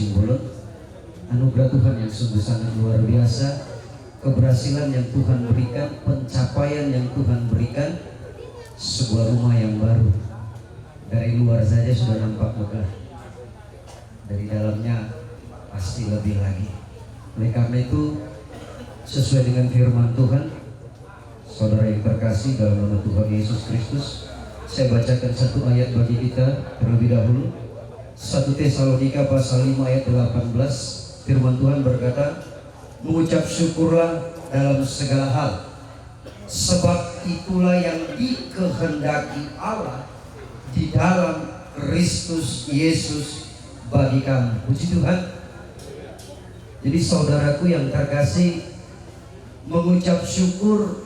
Simbolon. Anugerah Tuhan yang sungguh sangat luar biasa, keberhasilan yang Tuhan berikan, pencapaian yang Tuhan berikan, sebuah rumah yang baru. Dari luar saja sudah nampak megah, dari dalamnya pasti lebih lagi. Oleh karena itu, sesuai dengan firman Tuhan, saudara yang terkasih dalam nama Tuhan Yesus Kristus, saya bacakan satu ayat bagi kita terlebih dahulu. 1 Tesalonika pasal 5 ayat 18. Firman Tuhan berkata, mengucap syukurlah dalam segala hal, sebab itulah yang dikehendaki Allah di dalam Kristus Yesus bagi kamu. Puji Tuhan. Jadi saudaraku yang terkasih, mengucap syukur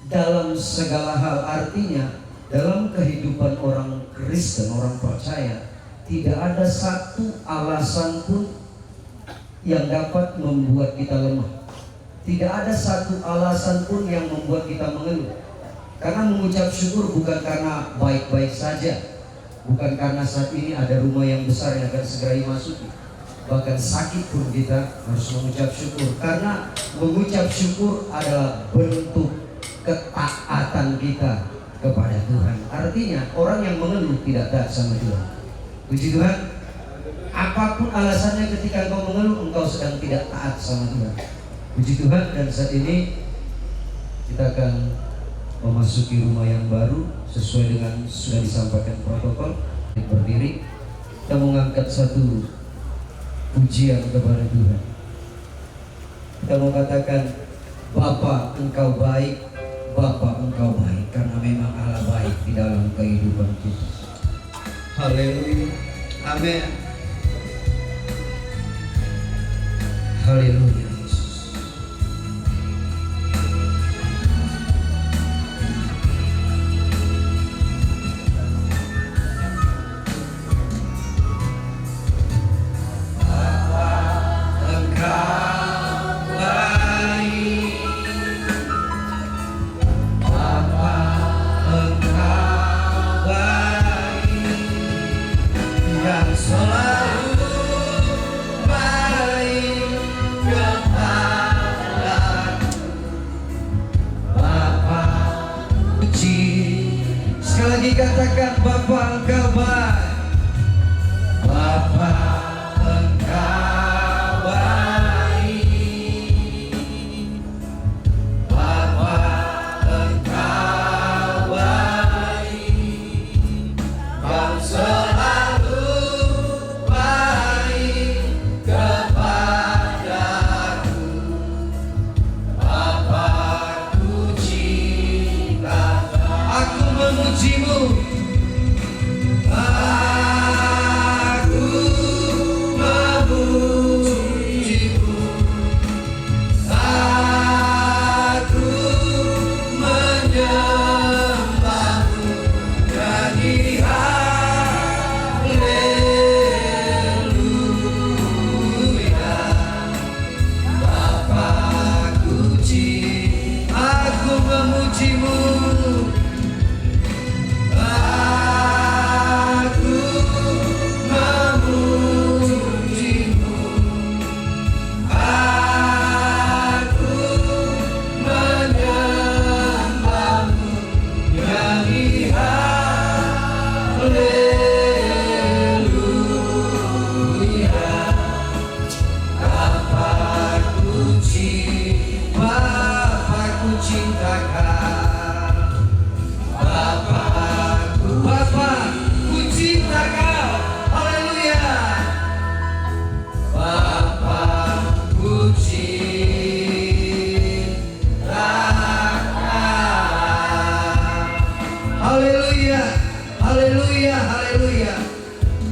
dalam segala hal artinya dalam kehidupan orang Kristen, orang percaya, tidak ada satu alasan pun yang dapat membuat kita lemah. Tidak ada satu alasan pun yang membuat kita mengeluh. Karena mengucap syukur bukan karena baik-baik saja, bukan karena saat ini ada rumah yang besar yang akan segera dimasuki. Bahkan sakit pun kita harus mengucap syukur, karena mengucap syukur adalah bentuk ketaatan kita kepada Tuhan. Artinya orang yang mengeluh tidak taat sama Tuhan. Puji Tuhan. Apapun alasannya ketika engkau mengeluh, engkau sedang tidak taat sama Tuhan. Puji Tuhan. Dan saat ini kita akan memasuki rumah yang baru sesuai dengan sudah disampaikan protokol. Berdiri, kita mengangkat satu pujian kepada Tuhan. Kita mau katakan, Bapa engkau baik, Bapa engkau baik, karena memang Allah baik di dalam kehidupan kita. Haleluya. Amin. Haleluya. Katakan, Bapa engkau baik, Bapa engkau baik, Bapa engkau baik, yang selalu baik kepadaku. Bapa ku cinta, aku memujimu.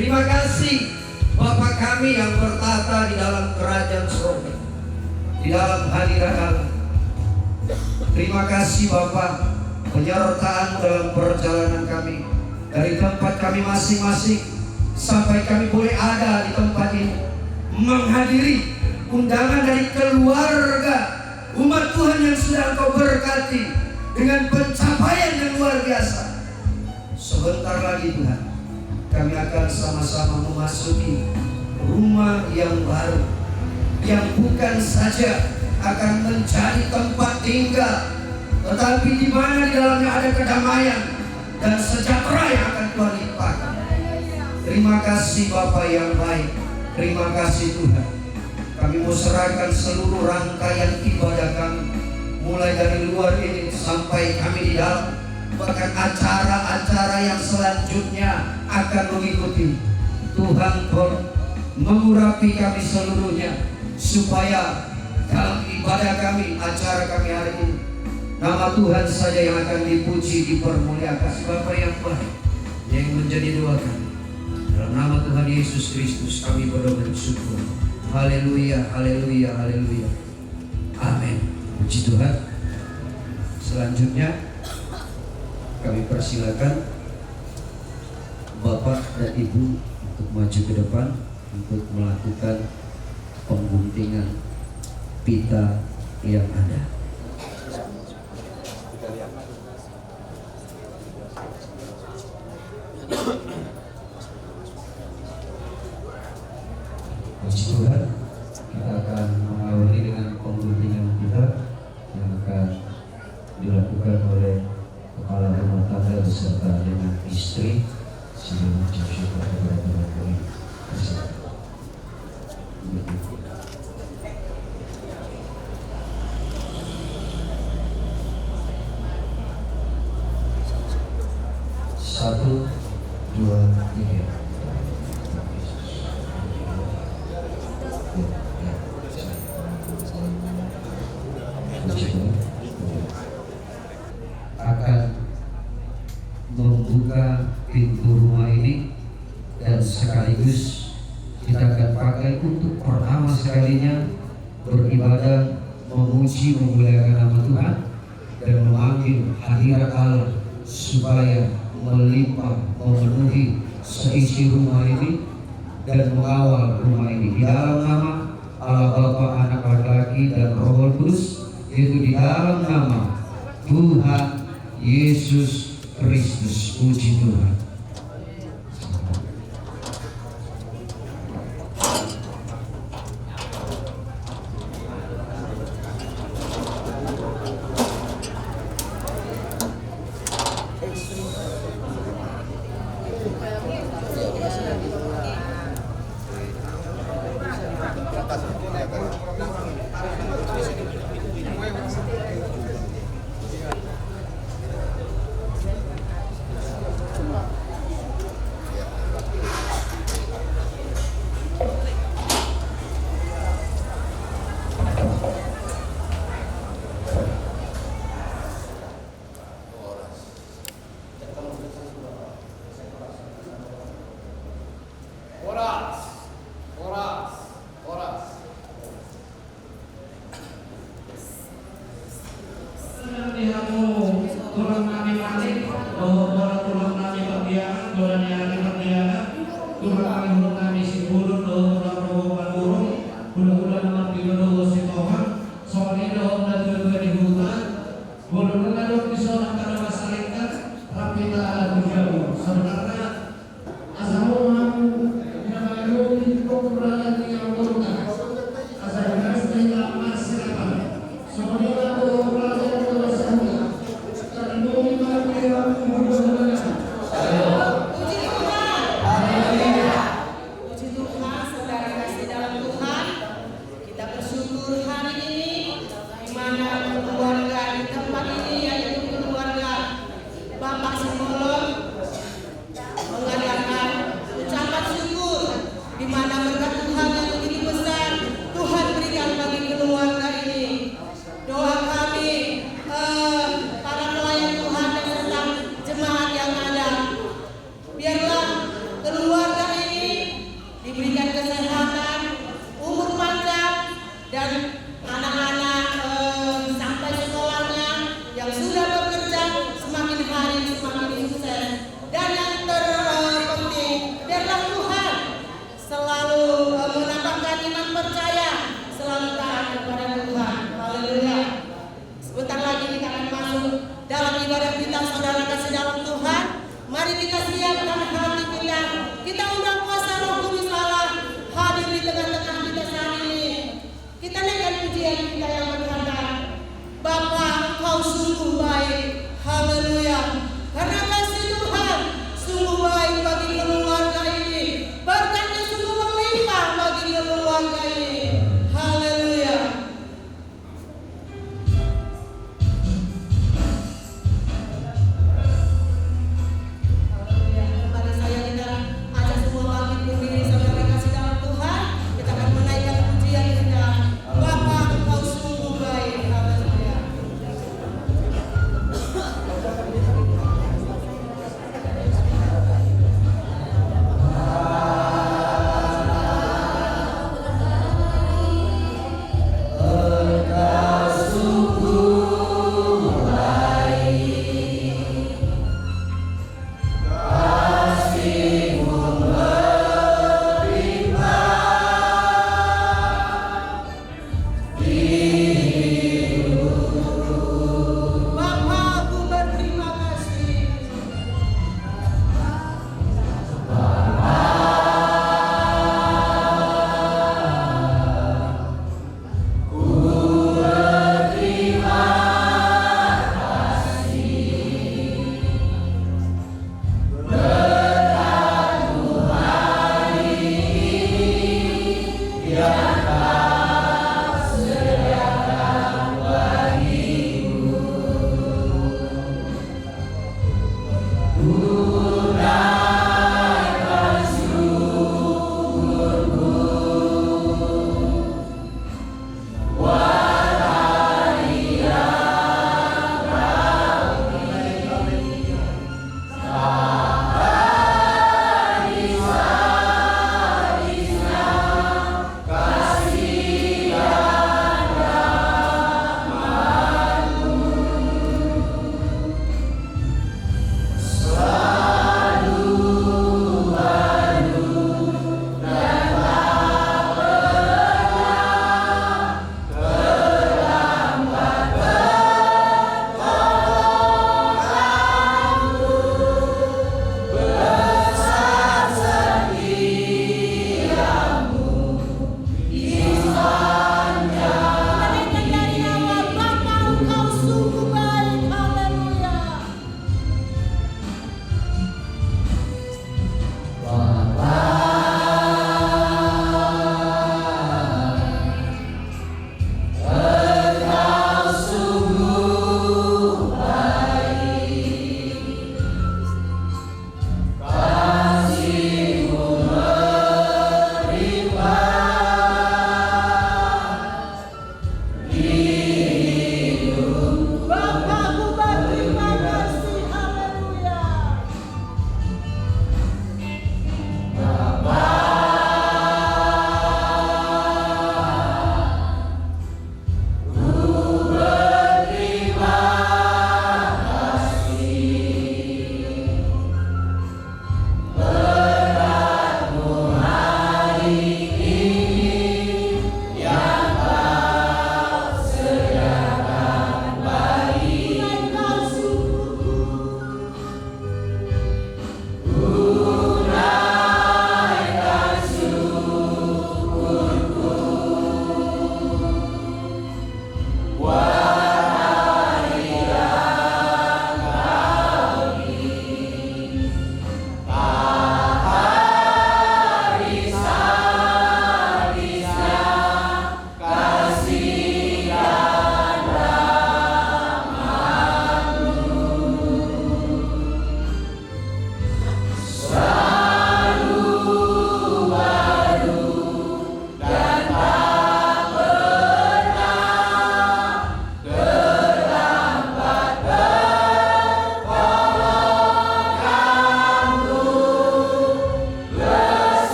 Terima kasih Bapa kami yang bertata di dalam kerajaan surga, di dalam hadirat Allah. Terima kasih Bapa, penyertaan dalam perjalanan kami dari tempat kami masing-masing sampai kami boleh ada di tempat ini, menghadiri undangan dari keluarga umat Tuhan yang sudah Engkau berkati dengan pencapaian yang luar biasa. Sebentar lagi Tuhan, kami akan sama-sama memasuki rumah yang baru, yang bukan saja akan menjadi tempat tinggal, tetapi di mana di dalamnya ada kedamaian dan sejahtera yang akan Tuhan limpahkan. Terima kasih Bapa yang baik, terima kasih Tuhan. Kami mau serahkan seluruh rangkaian ibadah kami, mulai dari luar ini sampai kami di dalam, bahkan acara-acara yang selanjutnya akan mengikuti. Tuhan tolong mengurapi kami seluruhnya, supaya dalam ibadah kami, acara kami hari ini, nama Tuhan saja yang akan dipuji, dipermuliakan. Bapa yang baik, yang menjadi doa kami, dalam nama Tuhan Yesus Kristus kami berdoa bersyukur. Haleluya, haleluya, haleluya. Amin. Puji Tuhan. Selanjutnya kami persilakan Bapak dan Ibu untuk maju ke depan untuk melakukan pengguntingan pita yang ada. Puji Tuhan, kita akan mengawali dengan pengguntingan pita yang akan dilakukan oleh kepala rumah tangga beserta dengan istri. Sebelum mengucap syukur kepada Tuhan kami. Satu, dua, tiga. Akan membuka pintu rumah ini dan sekaligus kita akan pakai untuk pertama sekalinya beribadah, memuji, memuliakan nama Tuhan dan memanggil hadirat Allah supaya melimpah memenuhi seisi rumah ini dan mengawal rumah ini di dalam nama Allah Bapa, Anak laki-laki dan Roh Kudus, yaitu di dalam nama Tuhan Yesus Kristus. Puji Tuhan. Dalam ibadah kita, saudara kasih dalam Tuhan, mari kita siapkan hati kita Kita undang kuasa Roh Kudus Allah hadir di tengah-tengah kita saat ini. Kita naikkan pujian kita yang berharga. Bapa, Engkau sungguh baik. Haleluya. Karena kasih Tuhan sungguh baik bagi keluarga ini. Berkatnya sungguh melimpah bagi keluarga ini. Haleluya. Mari saya kita ajak semua bangkit berdiri saudara kasih dalam Tuhan. Kita akan menaikkan pujian kita. Bapa, Engkau sungguh baik. Haleluya. Bapa, aku berterima kasih.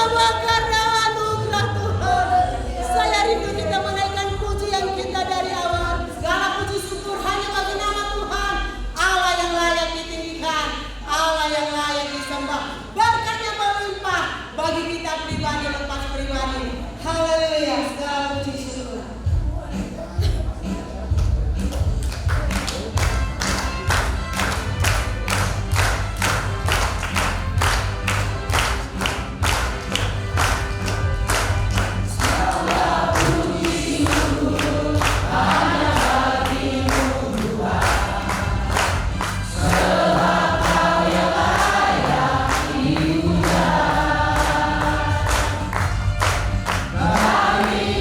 Bapa, karena anugerah Tuhan. Saya rindu kita menaikkan pujian kita dari awal. Segala puji syukur hanya bagi nama Tuhan. Allah yang layak ditinggikan, Allah yang layak disembah. Berkatnya melimpah bagi kita pribadi lepas pribadi. Haleluya, segala puji syukur. Kami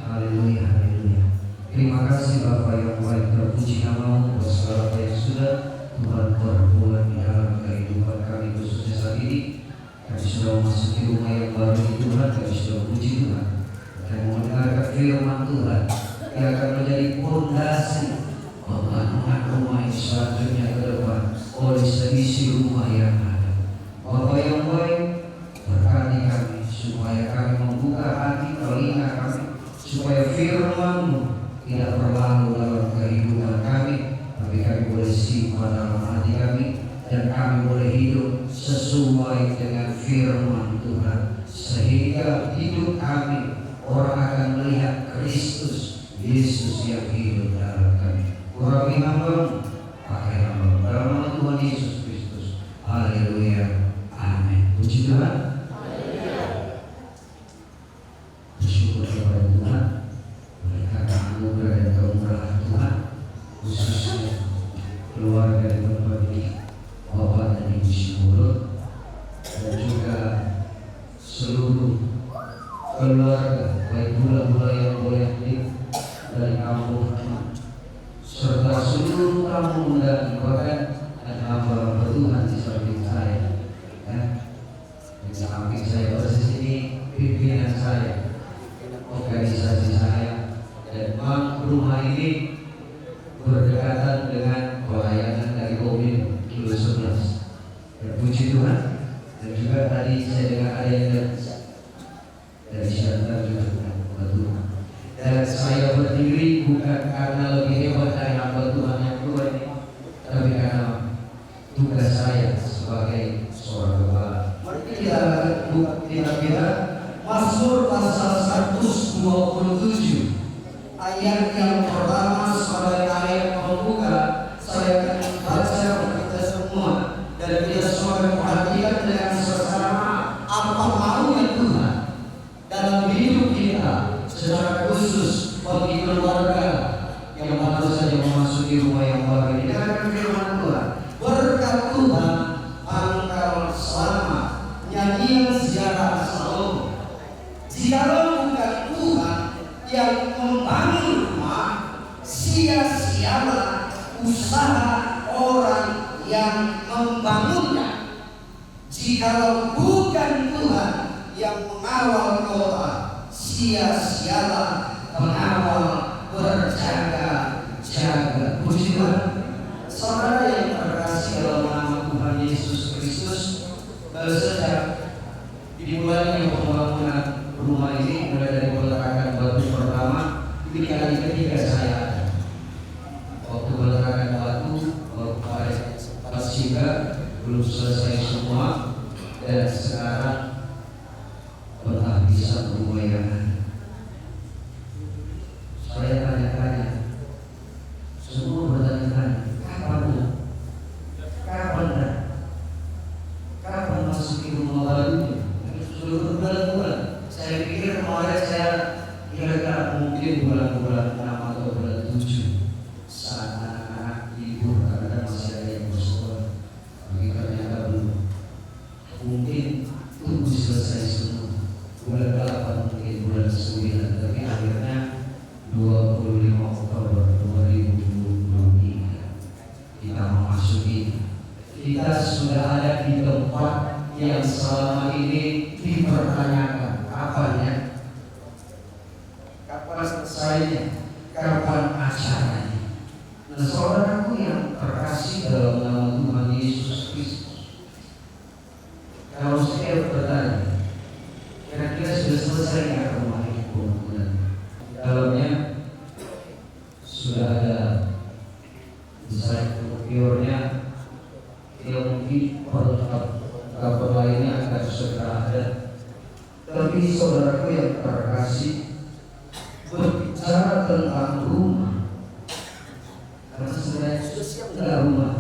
haleluya, haleluya, haleluya. Terima kasih Bapa yang baik, terpuji namamu buat segala apa yang sudah Tuhan perbuat di dalam kehidupan kami khususnya saat ini. Kami sudah memasuki rumah yang baru di Tuhan, kami sudah puji Tuhan. Kami mendengarkan firman Tuhan yang akan menjadi fondasi pembangunan rumah yang selanjutnya ke depan oleh seisi rumah yang ada. Bapa yang baik, berkati kami supaya kami membuka hati telinga kami, supaya firman-Mu tidak berlalu dalam kehidupan kami, tapi kami boleh simpan dalam hati kami, dan kami boleh hidup sesuai dengan firman Tuhan, sehingga hidup kami orang akan melihat Kristus Yesus yang hidup dalam kami. Urapi hamba-Mu, pakai hamba-Mu dalam nama Tuhan Yesus Kristus. Haleluya, amin. Puji Tuhan. Bersyukur kepada Tuhan karena anugerah dan kemurahan Tuhan, khususnya keluarga dari tempat ini, Bapak dan Ibu Simulun, dan juga seluruh keluarga, baik bula-bula yang boleh hadir dari kampung, serta seluruh tamu undangan, bahkan dan hamba Tuhan di samping saya, ya. Di samping saya persis ini pimpinan saya, organisasi saya, dan rumah ini berdekatan dengan pelayanan dari Obin Kilo 11. Dan puji Tuhan. Dan juga tadi saya dengar ada yang dari Syantar juga betul. Dan saya berdiri bukan karena lebih hebat dari hamba Tuhan yang kedua ini, tapi karena tugas saya sebagai seorang gembala. Mari kita Mazmur pasal 127 ayat yang pertama sebagai ayat pembuka. Saya akan baca untuk kita semua, dan kita semua akan perhatikan dengan sesama apa maunya Tuhan dalam hidup kita, secara khusus bagi keluarga yang baru saja memasuki rumah yang baru ini. Dengarkan firman Tuhan. Berkat Tuhan pangkal selamat, nyanyian ziarah Salomo. Jikalau bukan Tuhan yang membangun rumah, sia-sialah usaha orang yang membangunnya. Jikalau bukan Tuhan yang mengawal kota, sia-sialah pengawal berjaga-jaga. Puji Tuhan. Saudara yang terkasih dalam nama Tuhan Yesus Kristus, sejak dimulainya pembangunan rumah ini, mulai dari peletakan batu pertama, ini kali ketiga saya ada. Waktu peletakan batu, waktu pas juga belum selesai semua, dan sekarang penghabisan rumah yang ada. Saya tanya-tanya, semua bertanya-tanya, kapan Bu? Kapan dah? Kapan masuki rumah barunya? Seluruh bulan-bulan. Saya pikir kemarin saya kira-kira mungkin bulan-bulan 6 atau bulan 7 saat anak-anak libur, karena masih ada yang bersekolah. Tapi ternyata belum. Mungkin tunggu selesai semua. Bulan 8 mungkin bulan 9, tapi akhirnya 25 Oktober 2023 kita memasuki. Kita sudah ada di tempat yang selama ini dipertanyakan, kapan ya? Kapan selesainya? Kapan acaranya? Nah, saudaraku yang terkasih dalam nama Tuhan Yesus Kristus, kalau saya bertanya, kira-kira sudah selesai nggak rumah ini pembangunan? Dalamnya sudah ada desain interiornya, yang mungkin perlengkapan lainnya akan segera ada. Tapi saudaraku yang terkasih, berbicara tentang rumah, karena sebenarnya sudah siap nggak rumah?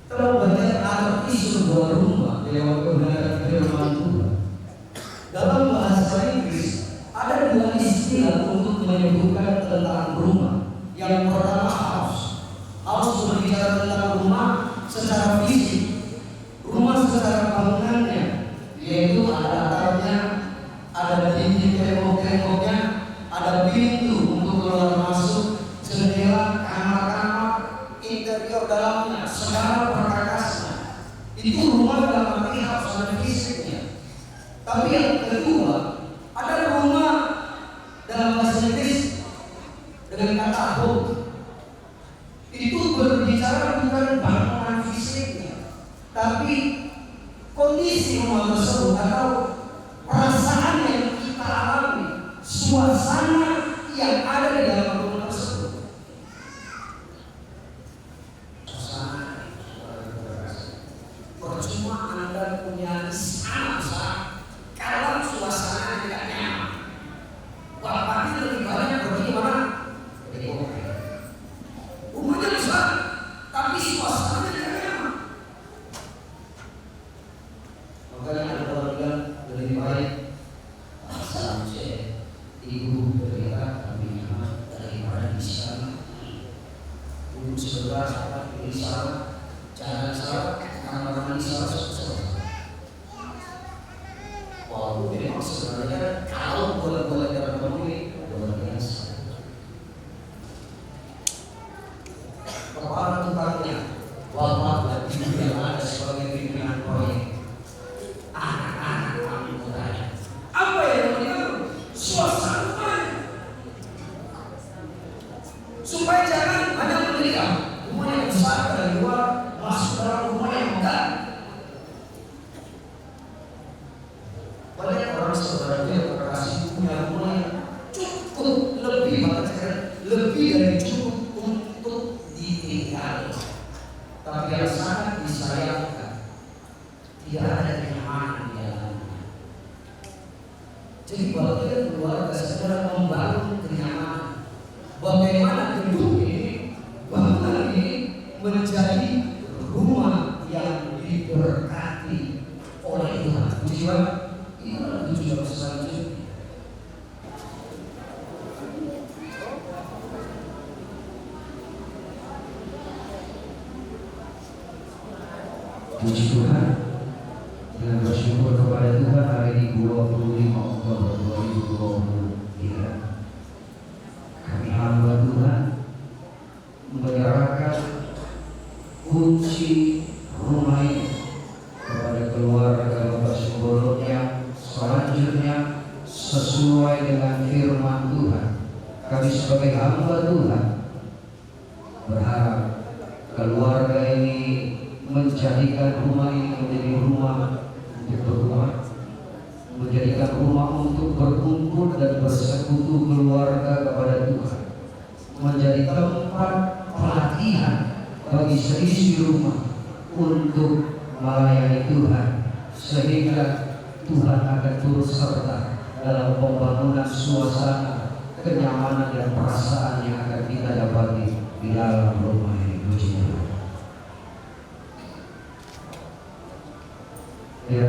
Kalau banyak arti sebuah rumah lewat kebenaran firman Tuhan, dalam bahasa Inggris ada dua istilah untuk menyebutkan tentang rumah. Yang pertama house. House berbicara tentang rumah secara fisik, rumah secara bangunannya, yaitu ada atapnya, ada ada dinding tembok-temboknya, ada pintu untuk keluar masuk, jendela, kamar-kamar, interior dalamnya, segala perkakasnya. Itu rumah dalam arti harus ada fisiknya. Tapi yang kedua, ada rumah dalam bahasa Inggris dengan kata home. Itu berbicara bukan bangunan fisiknya, tapi kondisi rumah tersebut atau perasaan yang kita alami, suasana yang ada di dalam rumah tersebut. Suasana percuma Anda punya istana kalau suasana tidak nyaman. Bapaknya lebih banyak pergi mana? Pergi kopi. Rumahnya besar, tapi suasananya tidak nyaman. Makanya ada orang bilang lebih baik sampai ibu berkata lebih nyaman daripada di sana. Ibu sebelah salah, di sana, jalan salah, kamar mandi salah. Wow, memang sebenarnya kalau boleh terpenuhi luar biasa. Kepala tukangnya, bapak dan ibu yang ada sebagai pimpinan proyek, anak-anak kami bertanya, apa yang mengganggu suasana supaya jangan hanya melihat rumah yang besar dari luar masuk dalam rumah yang megah. Banyak orang sebenarnya terkasih punya rumah yang cukup lebih dari cukup untuk ditinggali, tapi yang sangat disayangkan tidak ada kenyamanan di dalamnya. Jadi bagian keluarga sedang membangun kenyamanan. Bagaimana gedung ini, bangunan ini menjadi rumah yang diberkati oleh Tuhan. Tujuan inilah tujuan selanjutnya. Puji Tuhan, dengan bersyukur kepada Tuhan hari ini 25 Oktober 2023. Kami hamba Tuhan menyerahkan kunci rumah ini kepada keluarga Bapak Simbolon yang selanjutnya sesuai dengan firman Tuhan. Kami sebagai hamba Tuhan berharap keluarga ini menjadikan rumah ini menjadi rumah untuk berumah, menjadikan rumah untuk berkumpul dan bersekutu keluarga kepada Tuhan, menjadi tempat pelatihan bagi seisi rumah untuk melayani Tuhan, sehingga Tuhan akan turut serta dalam pembangunan suasana kenyamanan dan perasaan yang akan kita dapati di dalam rumah ini. Puji Tuhan. Ya,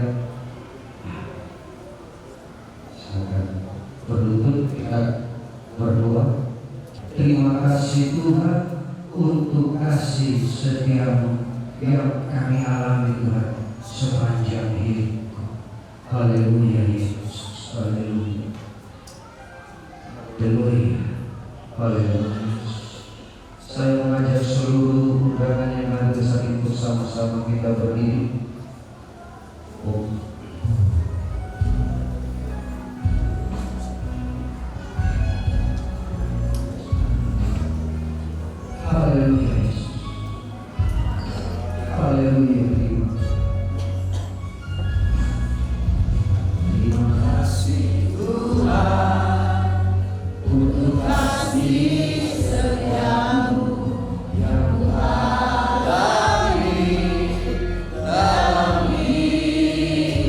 silakan berlutut, kita berdoa. Terima kasih Tuhan untuk kasih setiamu yang kami alami Tuhan sepanjang hidupku. Haleluya Yesus, haleluya, haleluya, haleluya. Saya mengajak seluruh undangan yang ada saat itu sama-sama kita berdiri. Haleluya Yesus, haleluya. Terima kasih Tuhan untuk kasih setiamu yang alami dalam hidup.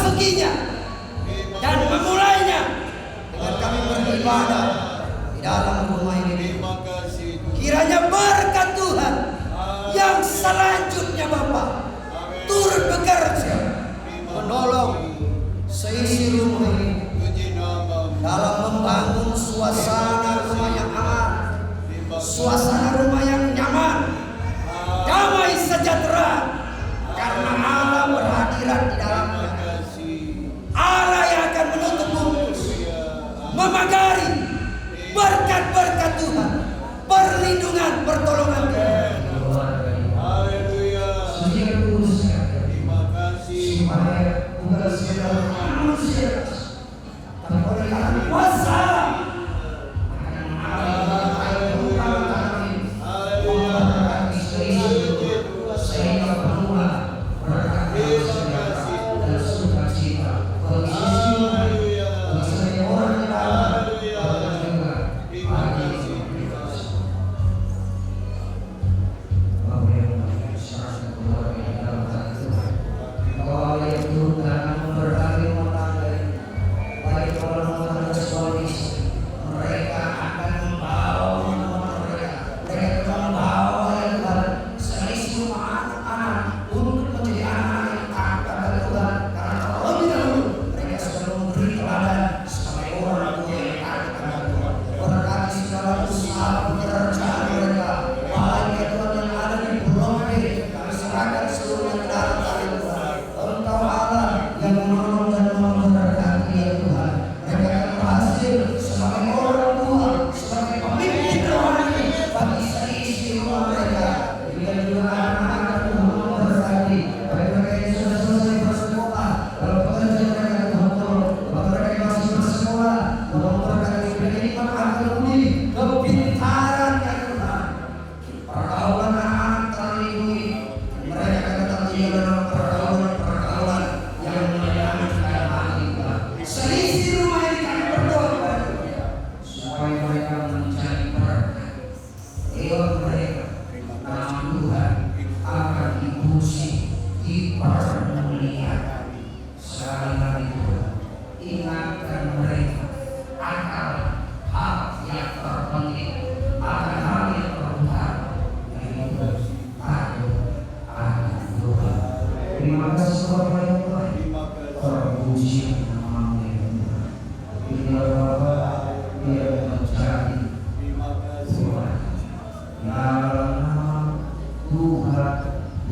memasukinya dan memulainya dengan kami beribadah di dalam rumah ini. Kiranya berkat Tuhan yang selanjutnya Bapak turut bekerja menolong seisi rumah ini dalam membangun suasana rumah yang aman, suasana rumah yang nyaman, damai sejahtera, karena Allah berhadirat di dalamnya. Allah yang akan menutup bungkus, memagari berkat-berkat Tuhan, perlindungan, pertolongan Tuhan. Sucikan kudusnya, supaya tugas kita manusia terperikan kuasa akan mengalami kami memberkati istri sehingga penuh berkat dan sukacita bagi istri, bagi semua orang yang ada, bagi juga bagi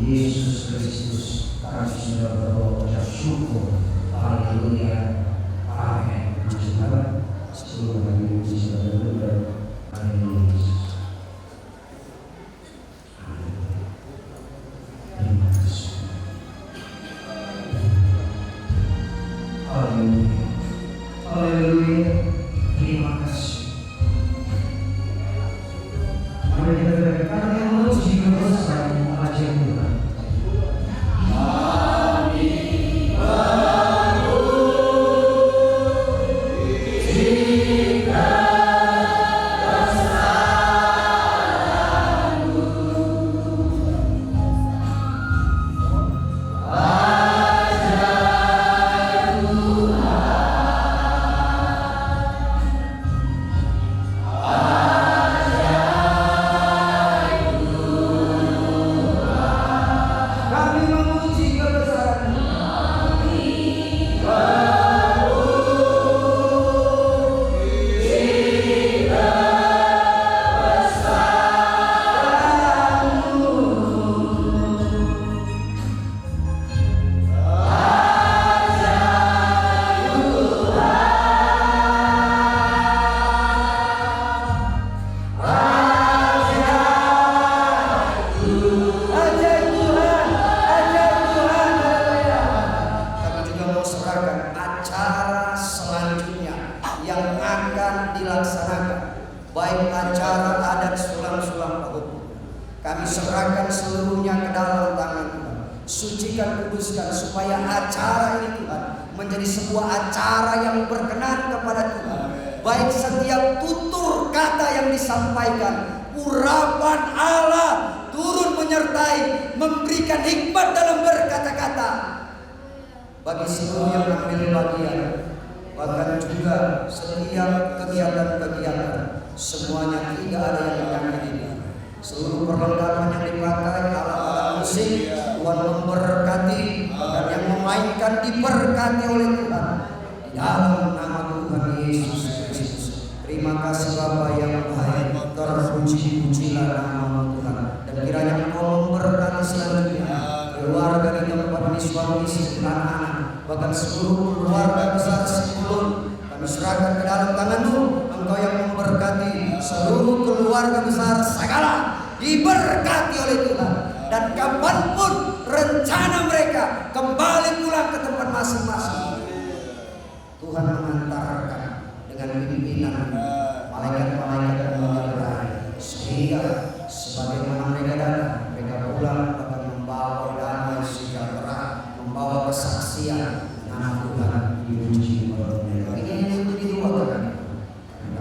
Yesus Kristus, kami sudah berdoa syukur. Haleluya. Amin. Seluruh hari ini sudah berdoa. Haleluya. Terima kasih. Haleluya. Haleluya. Terima kasih. Mari kita berikan yang memuji besar mengajar Tuhan. Baik acara adat sulam-sulam hukum, kami serahkan seluruhnya ke dalam tangan Tuhan. Sucikan, kuduskan supaya acara ini Tuhan menjadi sebuah acara yang berkenan kepada Tuhan. Baik setiap tutur kata yang disampaikan, urapan Allah turun menyertai, memberikan hikmat dalam berkata-kata. bagi seluruh yang ambil bagian, bahkan juga setiap kegiatan-kegiatan, semuanya tidak ada yang menyakiti. Seluruh perlengkapan yang dipakai, alat-alat musik, Tuhan memberkati, bahkan yang memainkan diberkati oleh Tuhan di dalam nama Tuhan Yesus Kristus. Terima kasih Bapa yang baik, terpuji-pujilah nama Tuhan, dan kiranya Engkau memberkati selanjutnya keluarga di tempat ini, suami istri, anak-anak, bahkan seluruh keluarga besar Sipulun. Kami serahkan ke dalam tangan-Mu. Engkau yang memberkati seluruh keluarga besar segala diberkati oleh Tuhan, dan kapanpun rencana mereka kembali pulang ke tempat masing-masing, Tuhan mengantarkan dengan pimpinan malaikat-malaikat yang menyertai, sehingga sebagaimana mereka datang, mereka pulang akan membawa damai sejahtera, membawa kesaksian nama Tuhan dipuji oleh mereka. Ini yang untuk didoakan.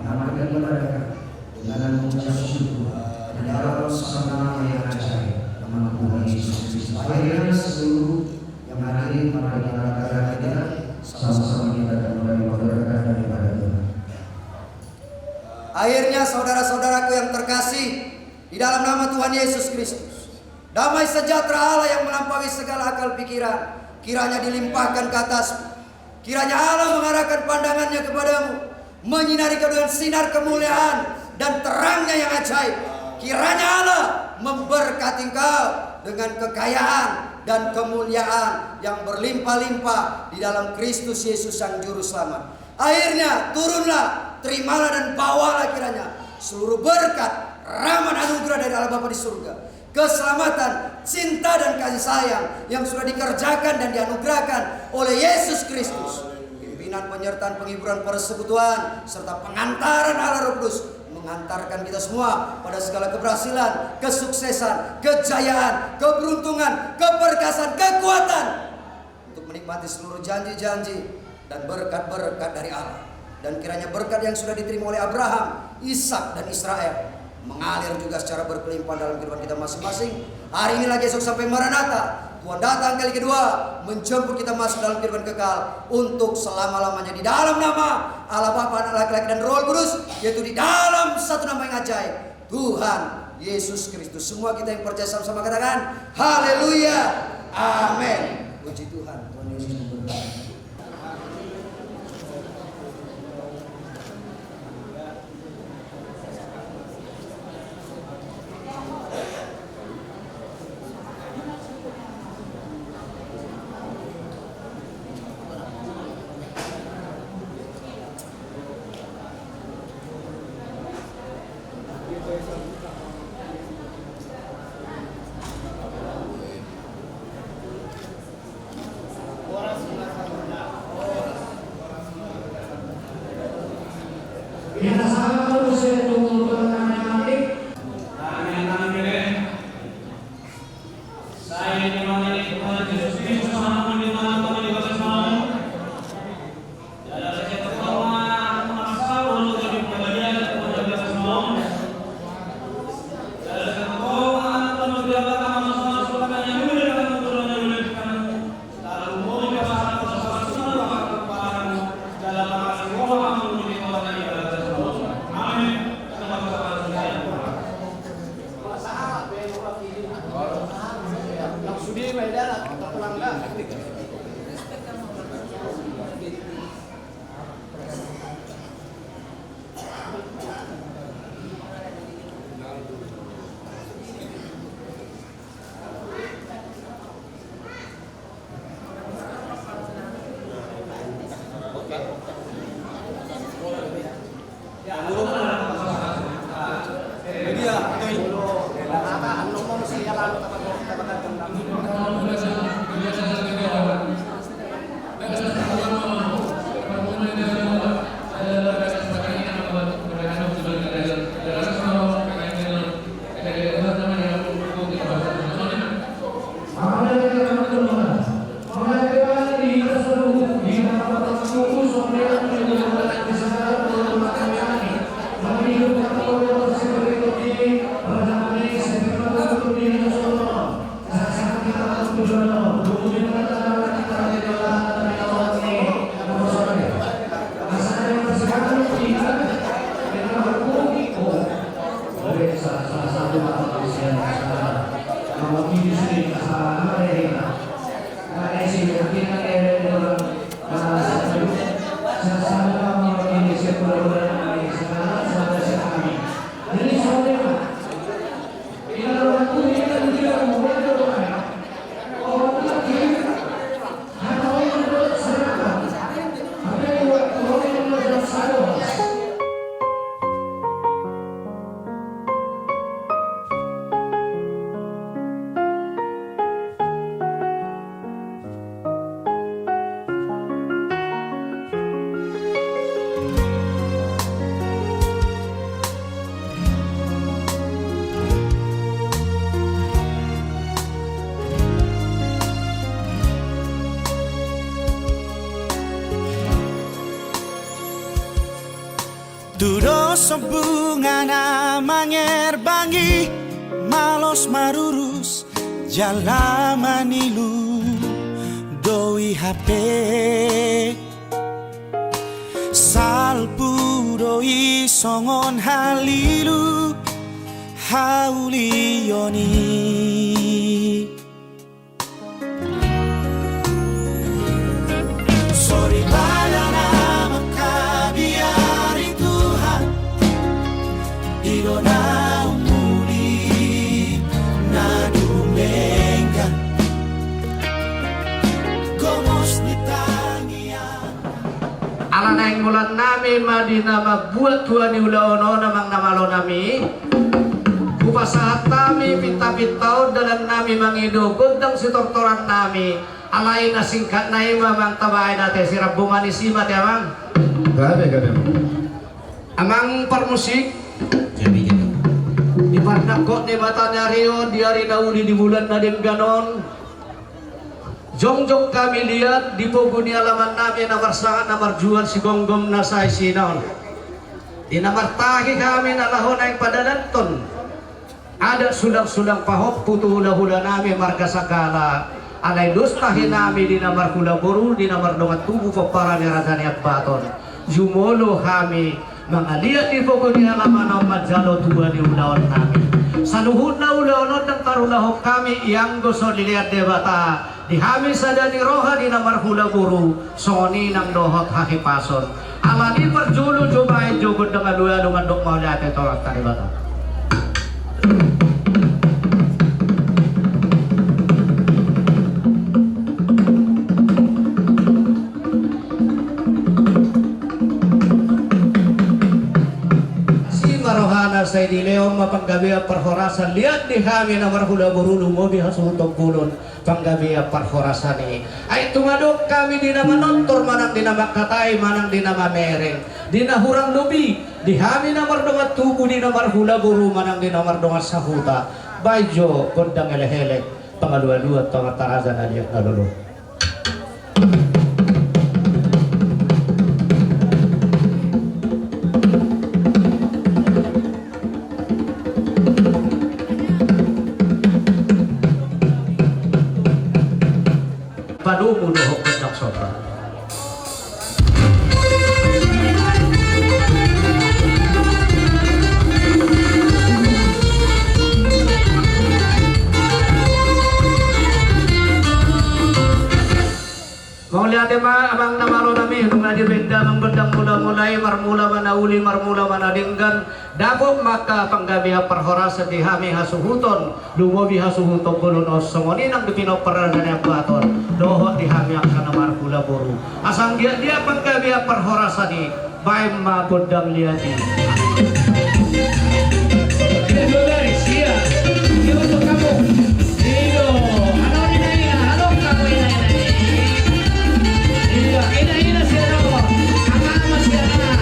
Amankan mereka dengan mengucap syukur di dalam nama yang ajaib, nama Tuhan Yesus Kristus. Akhirnya seluruh yang hadir pada acara kita sama-sama kita mulai berdoa daripada Tuhan. Akhirnya saudara-saudaraku yang terkasih di dalam nama Tuhan Yesus Kristus, damai sejahtera Allah yang melampaui segala akal pikiran kiranya dilimpahkan ke atasmu. Kiranya Allah mengarahkan pandangannya kepadamu, menyinari kau dengan sinar kemuliaan dan terangnya yang ajaib. Kiranya Allah memberkati engkau dengan kekayaan dan kemuliaan yang berlimpah-limpah di dalam Kristus Yesus Sang Juru Selamat. Akhirnya turunlah, terimalah dan bawalah kiranya seluruh berkat, rahmat, anugerah dari Allah Bapa di surga, keselamatan, cinta dan kasih sayang yang sudah dikerjakan dan dianugerahkan oleh Yesus Kristus, pimpinan, penyertaan, penghiburan, persekutuan, serta pengantaran Allah Roh Kudus mengantarkan kita semua pada segala keberhasilan, kesuksesan, kejayaan, keberuntungan, keberkatan, kekuatan untuk menikmati seluruh janji-janji dan berkat-berkat dari Allah. Dan kiranya berkat yang sudah diterima oleh Abraham, Ishak dan Israel mengalir juga secara berkelimpahan dalam kehidupan kita masing-masing. Hari ini lagi, esok sampai Maranatha, Tuhan datang kali kedua menjemput kita masuk dalam kehidupan kekal untuk selama-lamanya di dalam nama Allah Bapa, Anak, Laki-laki dan Roh Kudus, yaitu di dalam satu nama yang ajaib, Tuhan Yesus Kristus. Semua kita yang percaya sama-sama katakan haleluya, amin. Puji Tuhan. Tuhan Yesus memberkati. Kita sama berusaha untuk berkata-kata. Saya dimana Tuhan Yesus Kristus sama di mana Tuhan dibahas mau. Dalam saja pertama masa untuk jadi pembelian Tuhan dibahas mau. Dalam sekolah Tuhan dibahas masa sekolah yang dulu dengan Tuhan yang diberikan. Lalu mau dibahas masa semua kepada dalam masa sekolah menjadi Tuhan yang dibahas. Amin. sini kita ada sama-sama ini sekolah ini sama sekali. Jadi soalnya kita waktu ini kan tidak membuat doa. Orang lagi ada orang berseragam. Ada yang orang yang berseragam. Tudos bunga namanya bangi malos marurus jalaman ilu doi HP salpu doi songon halilu haulioni sorry balana makabiari Tuhan ilo na umuli na dumengan komos ni tangian Ala naing mulan nami madina mabuat Tuhan ulaono namang namalo nami kupasahat nami pinta-pintau dalam nami mangido gundang sitortoran nami alay na singkat na mamang tabay natin si Rabbo Manisima di amang Gabe. amang permusik di parnakot ni matanya Rio di hari nauli di bulan nadim ganon jongjong kami lihat di poguni alaman nami namar sangat namar jual si gonggong nasay sinaon di namar tahi kami nalahon ay padalanton ada sulang-sulang pahok putu hula-hula nami marga sakala alay dustahin nami di namar hula buru di namar dongat tubuh papara ni radani at baton jumolo kami mga liat di poguni alaman ang madjalo tuwa di ulaon nami saluhud na ulaon ng tarunahok kami yang gusto dilihat debata di hami sada ni roha di namar hula buru soni ng dohot hakipason alani perjulu jumay jugod ng aluya lumandok mauliat ito ang taribata sa di leong mapanggabi parhorasan lihat di kami namar hula buru mobi hasutong kulon panggabi parhorasan ni ay tumadok kami di nama nontor manang di nama katay manang di nama mereng di nahurang lubi di kami namar dongat tubu di namar hula buru manang di namar dongat sahuta bayjo gondang elehele pangalua-lua tongat tarazan adiak nalulu padumu dohok kendak sopa mau lihat ma abang namaro nami nung nadi benda menggedang mula-mulai marmula manauli marmula manadinggan dapok maka panggabi parhoras di hami hasuhuton lumobi hasuhuton kulunos songoni nang dipino peradana baton dohot di hami akan marmula boru asang dia panggabi parhoras di baim ma godang liati itu dari sia itu untuk kamu iyo ano ni nai ano kamu ini ina siya mo ama siya na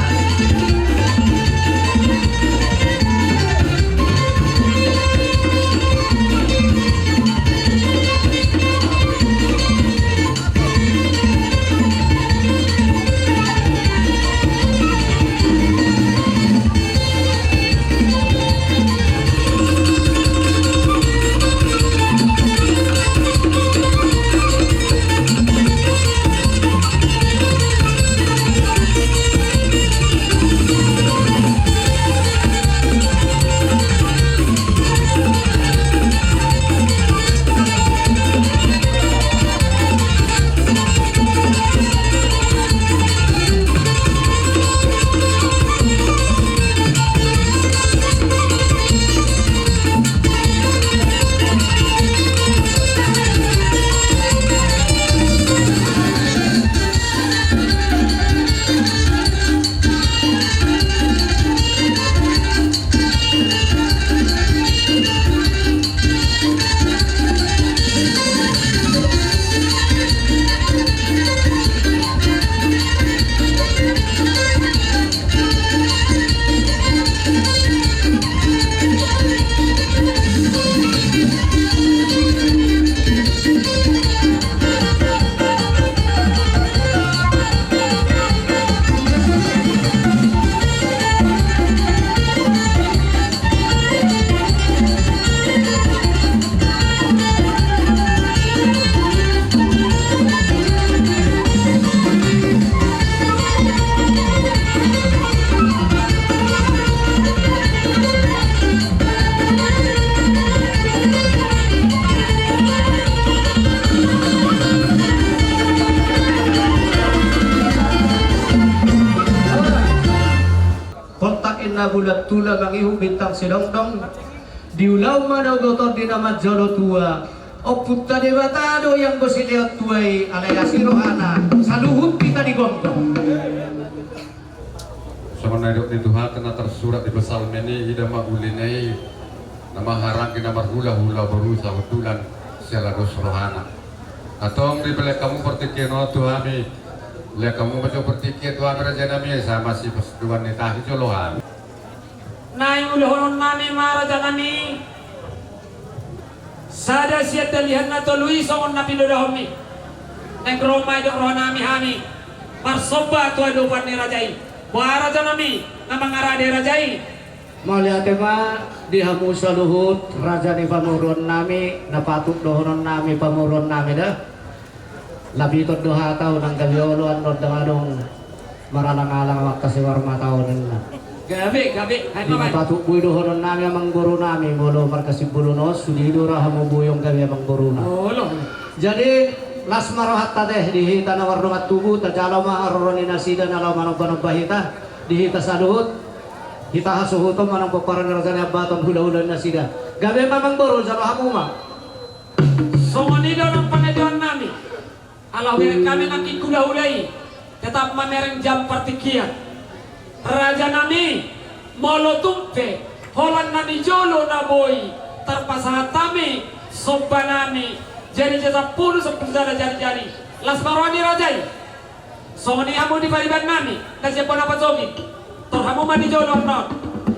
na bulat tula mangihu bintang sidongdong diulaw manaw dotor di nama jalo tua o putta debatado yang bosiliot tuai alayasiro ana saluhut kita digonggong. Sama nadok di Tuhan kena tersurat di psalm ini hidama ulinai nama harang kena berhula-hula berusaha betulan secara dosrohana. Atau di belakang kamu pertikir no Tuhan mi, belakang kamu baca pertikir Tuhan raja nami sama si Tuhan ni tahi jolohan. Naing ulahon nami maraja nami. Sada siat dalihan na tului songon na pinodahon mi. Neng romay dong roh nami hami. Parsoba tuwa dupan ni rajai. Buah raja nami na mangarade rajai. Maliate ma dihamu saluhut raja ni pamurun nami napatuk dohonon nami pamurun nami dah. Labitot doha tau nang gabioloan no dangadong maralang-alang makasi warma tau nina. Gabi, hai Di mamay. patuk bui dohonon nami amang guru nami molo markasi bulunos sudidura hamu buyong kami amang guru na. Olo. Jadi las marohat tadeh dihita na warungat tubuh tajalo ma aroroni nasida na law manong bahita dihita saluhut kita hasuhutom manang paparan raja ni abaton hula-hula nasida. Gabi mamang guru jalo hamu ma. Songonido ng panajuan nami. Alawir kami nakikula-hulay. Tetap mamereng jam partikian. Raja nami molo tumpe holan nami jolo na boy terpasahat kami soba nami jadi jasa puluh sepuluh jari-jari las marwani rajai songoni hamu di pariban nami dan siapa apa jogi tor hamu mandi jolo non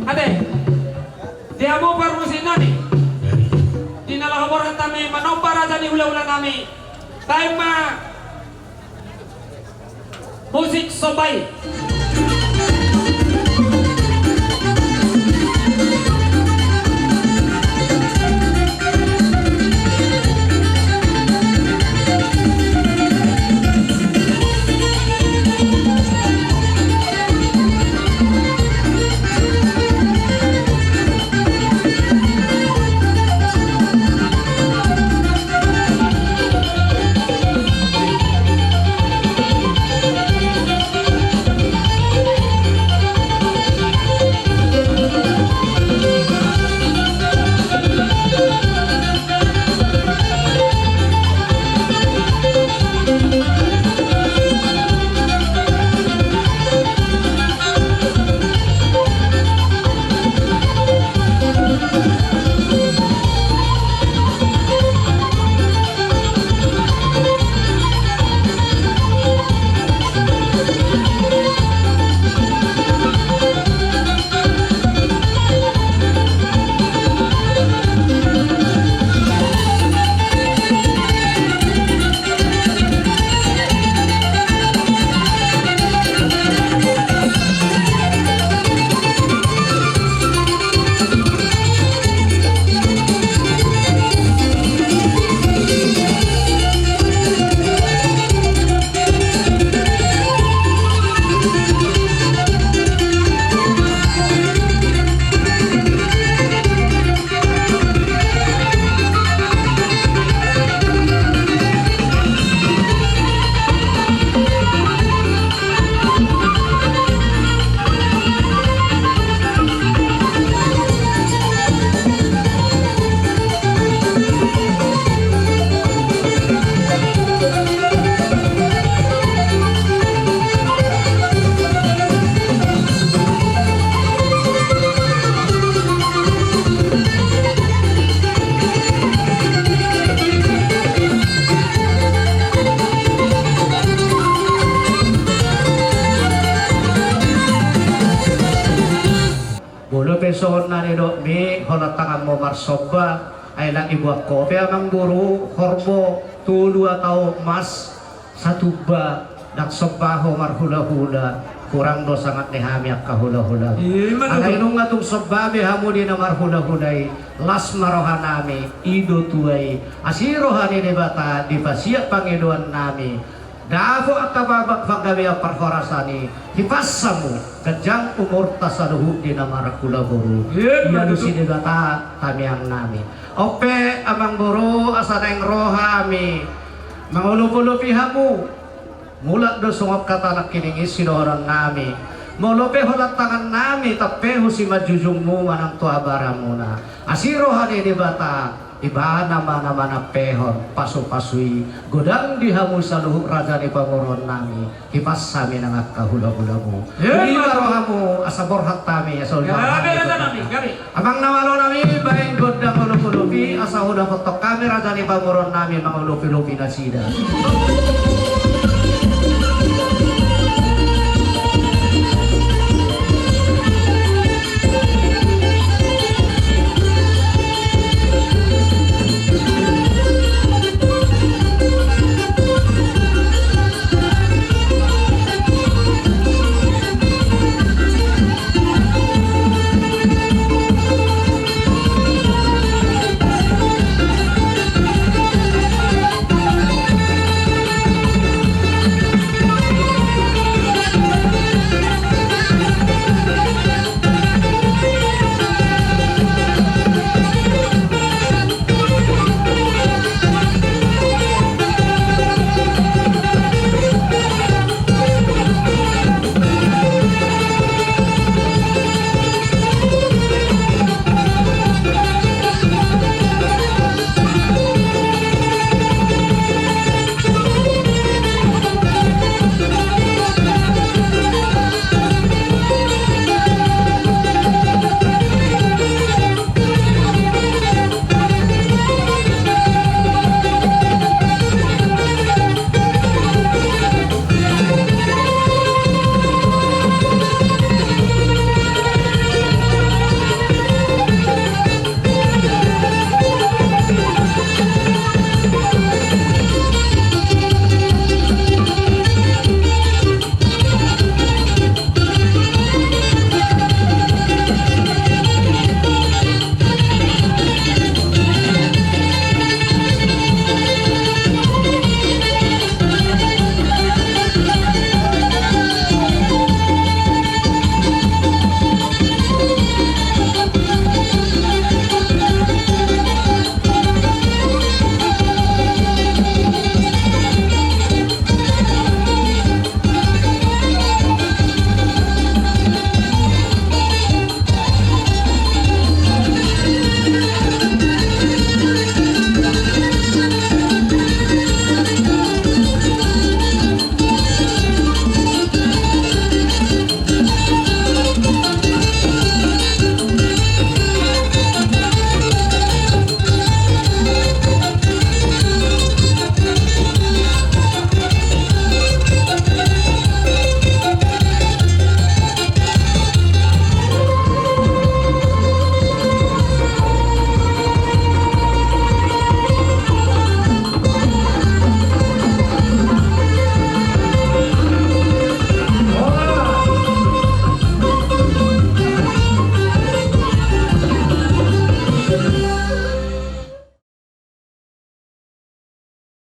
ade di hamu permusi nami di nalah hamoran kami manompa raja di hula-hula nami taima musik sobai. Sohon na nido mi honatangan mo marsoba ay lang ibuak ko kaya mang guru horbo tulu atau mas satuba naksobaho marhula-hula kurang do sangat ni hami ak kahula-hula alay nung atong sobabe hamu di na marhula-hulay las marohanami ido tuay asirohani ni bata di pasiat Panginoon nami dafo at tababak paggabi ang parhorasani hipasamu kajang umur tasaluhu di nama rakula guru yadu sinigata kami ang nami ope amang guru asaneng rohami mangulup-ulupi hamu mulak do sungop kata nak kiningis sidoran nami Molope holat tangan nami tapeho si majujung mo manang tuabara muna. Asiro hadi di bata. Iba nama na pehon pasu-pasui godang dihamu sa luhuk raja ni panguron nami hipas sami nangak kahula-hula mo. Hindi karohamu asabor hatami asal Gabi raja nami, gabi. Amang nawalo nami baing godang ulupi asa udah fotok kami raja ni panguron nami mga ulupi-lupi na sida.